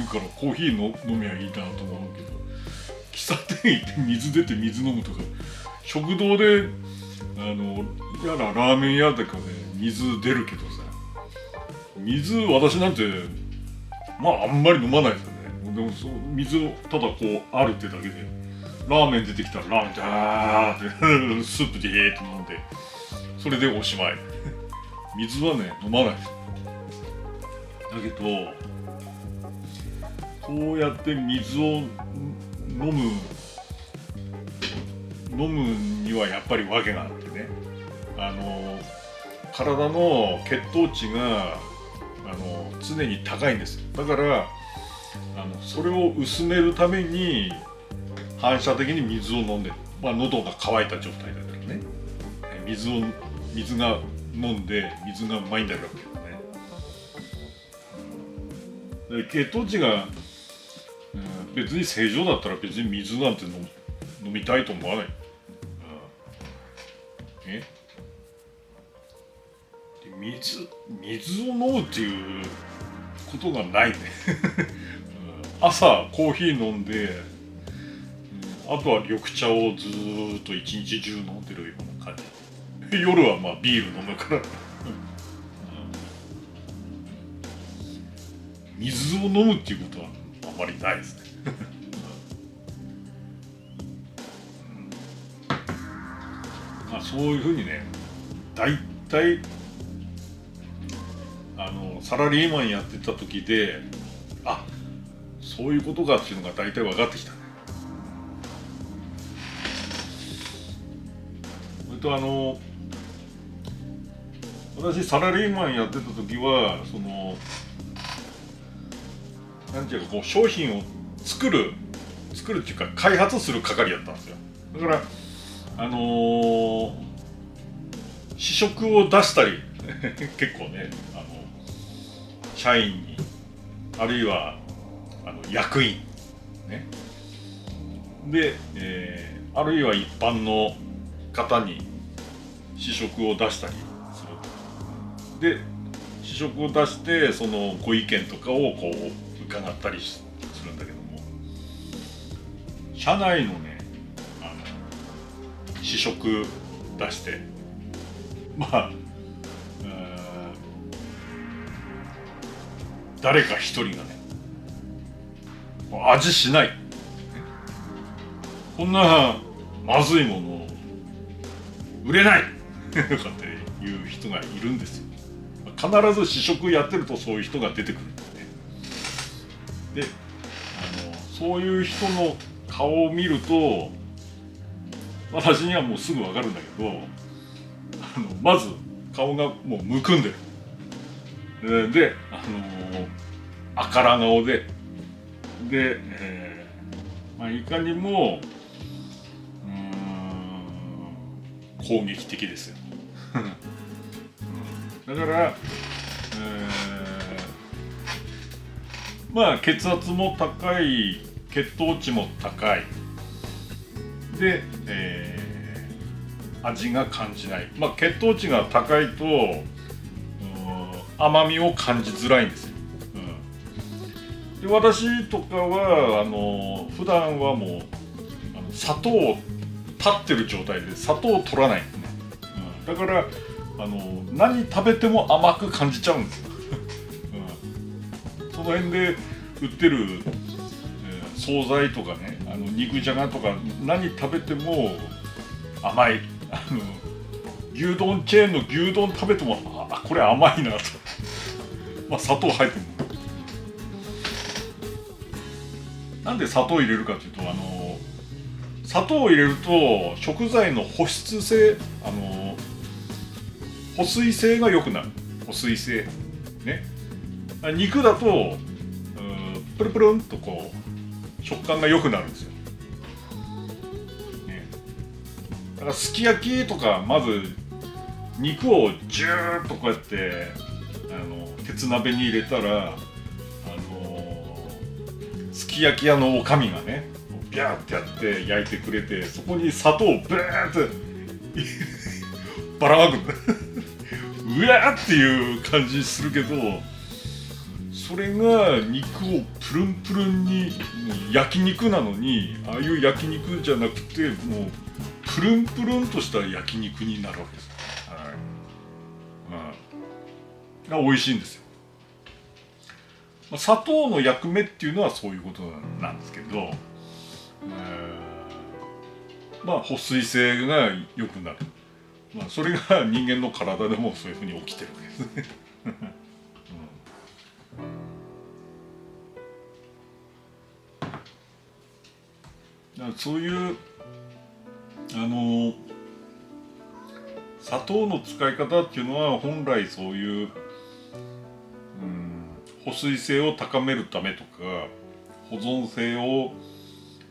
からコーヒー飲みゃいいなと思うけど、喫茶店行って水出て水飲むとか、食堂でやらラーメン屋とかで水出るけどさ、水私なんてあんまり飲まないですよね。でも水をただこうあるってだけで、ラーメン出てきたらラーメンでってスープでーって飲んでそれでおしまい水はね飲まないです。だけどこうやって水を飲むにはやっぱり訳があってね、体の血糖値が常に高いんです。だからそれを薄めるために反射的に水を飲んでる。喉が渇いた状態だからね、水が飲んで水が前に出るわけですね。血糖値が、別に正常だったら別に水なんて飲みたいと思わない。水を飲むっていうことがないね朝コーヒー飲んで、あとは緑茶をずーっと一日中飲んでるような感じ。夜はビール飲むから水を飲むっていうことはあまりないですねそういうふうにね、だいたいサラリーマンやってた時でそういうことかっていうのが大体分かってきたね。それと私サラリーマンやってた時はなんていうかこう商品を作るっていうか開発する係やったんですよ。だから試食を出したり結構ね社員にあるいは役員ねで、あるいは一般の方に試食を出したりする。で試食を出してそのご意見とかをこう伺ったりするんだけども、社内のね試食出して、まあ誰か一人がね味しない、こんなまずいもの売れないとかっていう人がいるんですよ。必ず試食やってるとそういう人が出てくるんですね。でそういう人の顔を見ると私にはもうすぐ分かるんだけど、まず顔がもうむくんでる。であから顔でいかにも攻撃的ですよ。だから、まあ血圧も高い、血糖値も高いで、味が感じない。まあ血糖値が高いと甘みを感じづらいんですよ。で私とかは普段はもう砂糖を立ってる状態で砂糖を取らないんですね。だから何食べても甘く感じちゃうんですよ。その辺で売ってる、惣菜とかね、肉じゃがとか何食べても甘い。牛丼チェーンの牛丼食べてもこれ甘いなと。まあ砂糖入ってる。なんで砂糖を入れるかというと砂糖を入れると食材の保湿性保水性が良くなる。保水性ね。肉だとプルプルンとこう食感が良くなるんですよ、ね、だからすき焼きとかまず肉をジューッとこうやって鉄鍋に入れたらすき焼き屋のおかみがねビャーってやって焼いてくれて、そこに砂糖をブーってばらまくうわーっていう感じするけど、それが肉をプルンプルンに、焼肉なのにああいう焼肉じゃなくてもうプルンプルンとした焼肉になるわけです。が美味しいんですよ。砂糖の役目っていうのはそういうことなんですけど、まあ保水性が良くなる。まあそれが人間の体でもそういうふうに起きてるわけですね。だからそういう砂糖の使い方っていうのは本来そういう、保水性を高めるためとか保存性を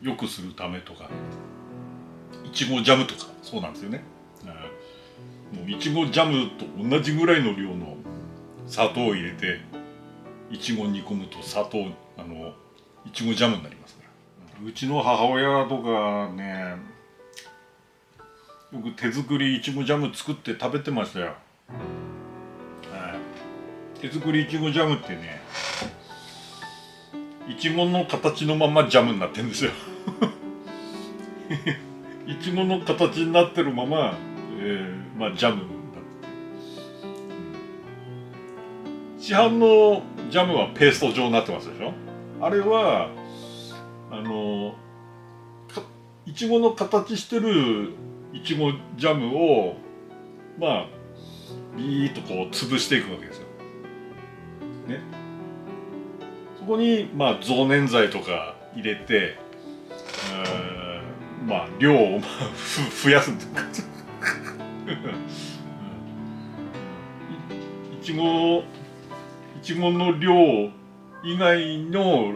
良くするためとか、いちごジャムとかそうなんですよね。もういちごジャムと同じぐらいの量の砂糖を入れていちご煮込むと砂糖いちごジャムになりますから。うちの母親とかねよく手作りいちごジャム作って食べてましたよ。手作りいちごジャムってねいちごの形のままジャムになってるんですよ。いちごの形になってるまま、まあジャムになって、市販のジャムはペースト状になってますでしょ。あれはいちごの形してるいちごジャムをまあビーッとこう潰していくわけですよ。ね、そこにまあ増粘剤とか入れて、まあ量を増やすんです。いちごの量以外の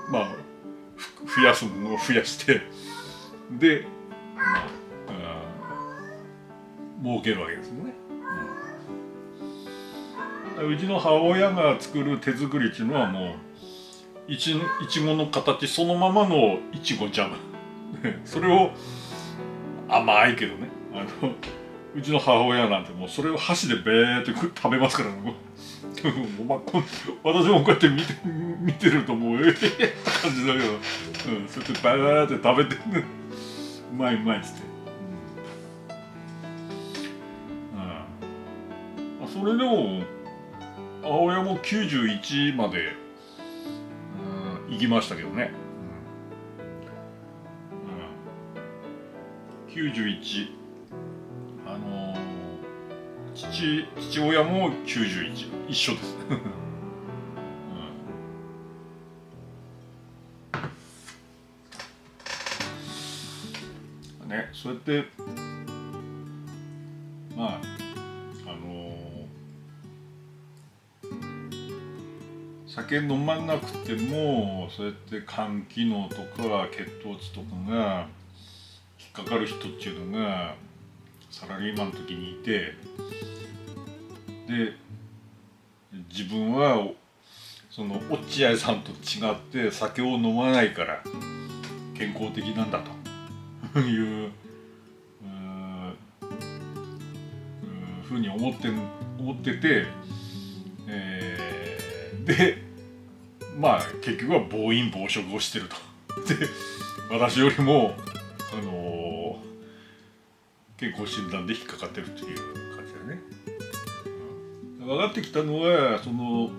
まあ増やすものを増やしてで、儲けるわけですよね。うちの母親が作る手作りっていうのはもういちごの形そのままのいちごジャムそれを甘いけどねうちの母親なんてもうそれを箸でベーって食べますからね。私もこうやって見てるともうって感じだけど、そうやってバーって食べてうまいうまいっつって、それでも母親も91まで、行きましたけどね、91、父親も91、一緒です、ね、そうやってまあ酒飲まなくてもそうやって肝機能とか血糖値とかが引っかかる人っていうのがサラリーマンの時にいて、で自分はその落合さんと違って酒を飲まないから健康的なんだというふうに思ってて、でまあ結局は暴飲暴食をしてると。で私よりも健康診断で引っかかってるっていう感じだよね。分かってきたのはその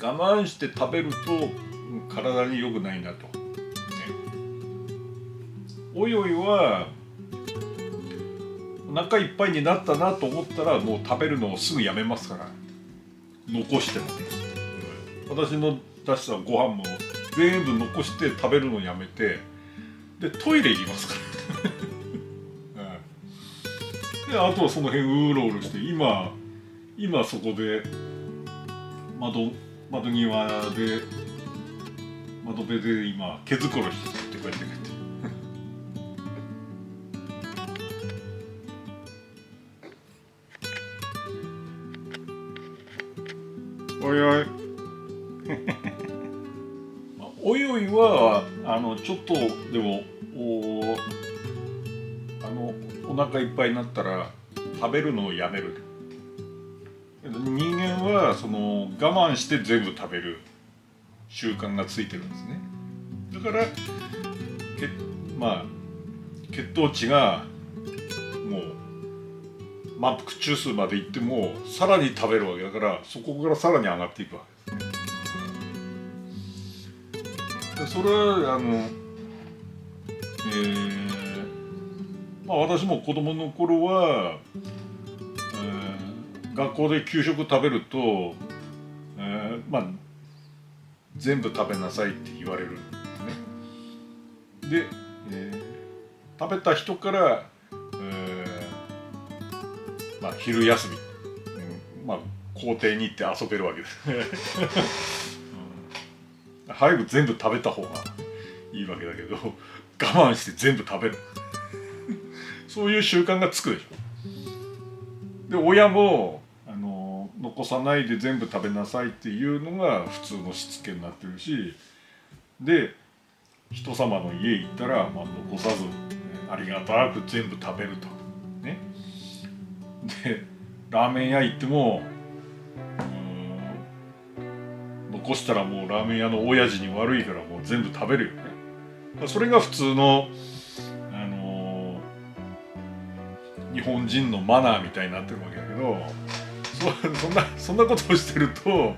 我慢して食べると体に良くないなと、ね、おいおいはお腹いっぱいになったなと思ったらもう食べるのをすぐやめますから、残してもね、私の出したご飯も全部残して食べるのやめて、でトイレ行きますからであとはその辺うろうろして、今そこで窓際で窓辺で今毛づくろいしてこうやっておいおいおいおいはちょっとでもお腹いっぱいになったら食べるのをやめる。人間はその我慢して全部食べる習慣がついてるんですね。だから血糖値がもう満腹中枢までいってもさらに食べるわけだから、そこからさらに上がっていくわけですね。でそれは私も子供の頃は、学校で給食食べると、全部食べなさいって言われるんですね。で、食べた人から、昼休み、校庭に行って遊べるわけです、早く全部食べた方がいいわけだけど、我慢して全部食べるそういう習慣がつくでしょ。で親も残さないで全部食べなさいっていうのが普通のしつけになってるし、で人様の家行ったら、残さずありがたく全部食べるとね。でラーメン屋行っても残したらもうラーメン屋の親父に悪いからもう全部食べるよね。それが普通の日本人のマナーみたいになってるわけだけど、そんなことをしてると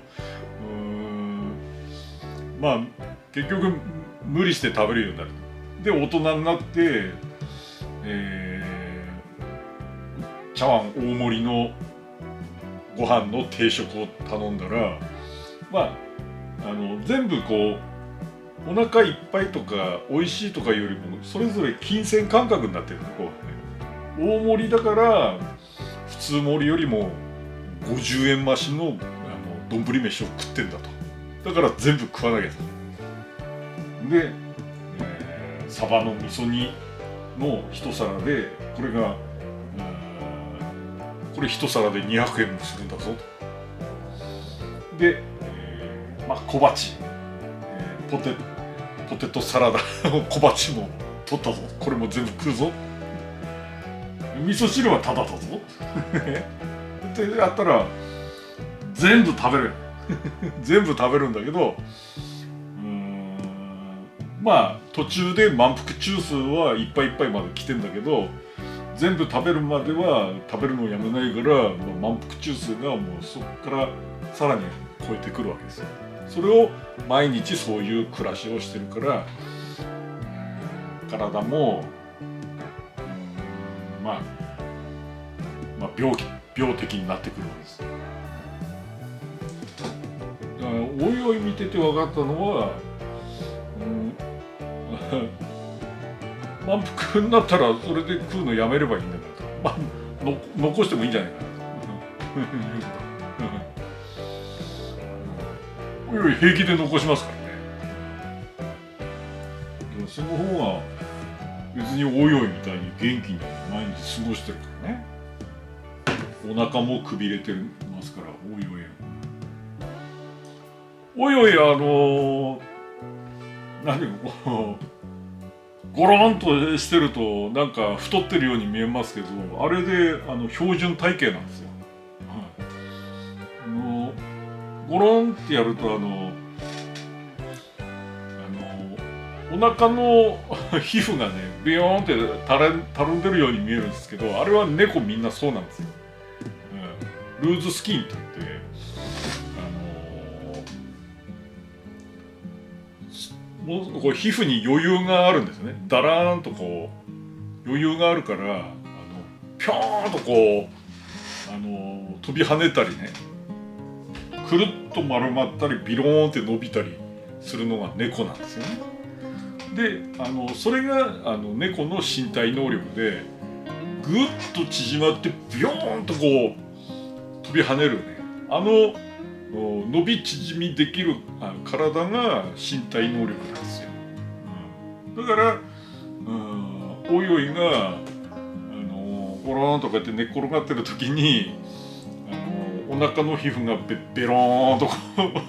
結局無理して食べるようになる。で大人になって、茶碗大盛りのご飯の定食を頼んだら全部こうお腹いっぱいとか美味しいとかよりもそれぞれ金銭感覚になってるね。こう大盛りだから普通盛りよりも50円増しの丼飯を食ってんだと。だから全部食わなきゃで、サバの味噌煮の一皿でこれ一皿で200円もするんだぞと。で、小鉢、ポテトサラダ小鉢も取ったぞ、これも全部食うぞ。味噌汁はタダだぞってやったら全部食べれる全部食べるんだけど、まあ途中で満腹中枢はいっぱいいっぱいまで来てんだけど、全部食べるまでは食べるのをやめないから、満腹中枢がもうそこからさらに超えてくるわけですよ。それを毎日そういう暮らしをしてるから、体も、まあ病的になってくるわけです。だからおいおい見てて分かったのは、満腹になったらそれで食うのやめればいいんだから、残してもいいんじゃないかなおいおい平気で残しますからね。その方が別においおいみたいに元気に毎日過ごしてるからね。お腹もくびれてますから、おいおいおいゴロンとしてるとなんか太ってるように見えますけど、あれで標準体型なんですよ。ゴロンってやるとお腹の皮膚がねビヨーンってたるんでるように見えるんですけど、あれは猫みんなそうなんですよ。ルーズスキンって言ってもうこう皮膚に余裕があるんですね。だらーんとこう余裕があるからぴょーんとこう飛び跳ねたりね、くるっと丸まったりビローンって伸びたりするのが猫なんですよね。でそれが猫の身体能力で、ぐっと縮まってビヨーンとこう飛び跳ねるね、伸び縮みできる体が身体能力なんですよ。だからおいおいがゴローンとかやって寝っ転がってる時にお腹の皮膚がベローンとこ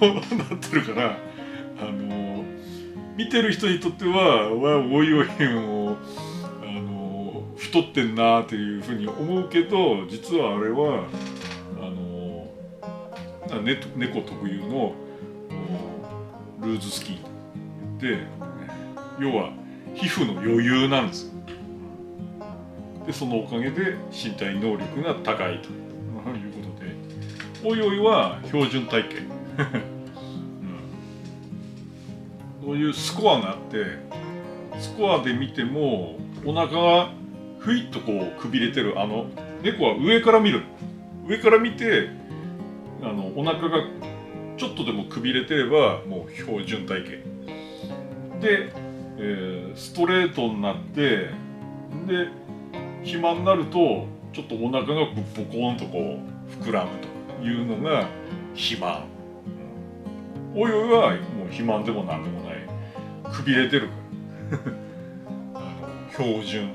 うなってるから、見てる人にとってはおいおいも太ってんなっていうふうに思うけど、実はあれは猫特有のルーズスキンで、要は皮膚の余裕なんですよ。でそのおかげで身体能力が高いということで、おいおいは標準体型そういうスコアがあって、スコアで見てもお腹がふいっとこうくびれてる、猫は上から見る、上から見てお腹がちょっとでもくびれてればもう標準体型で、ストレートになってで肥満になるとちょっとお腹がボコーンとこう膨らむというのが肥満。おいおいはもう肥満でもなんでもない、くびれてるから標準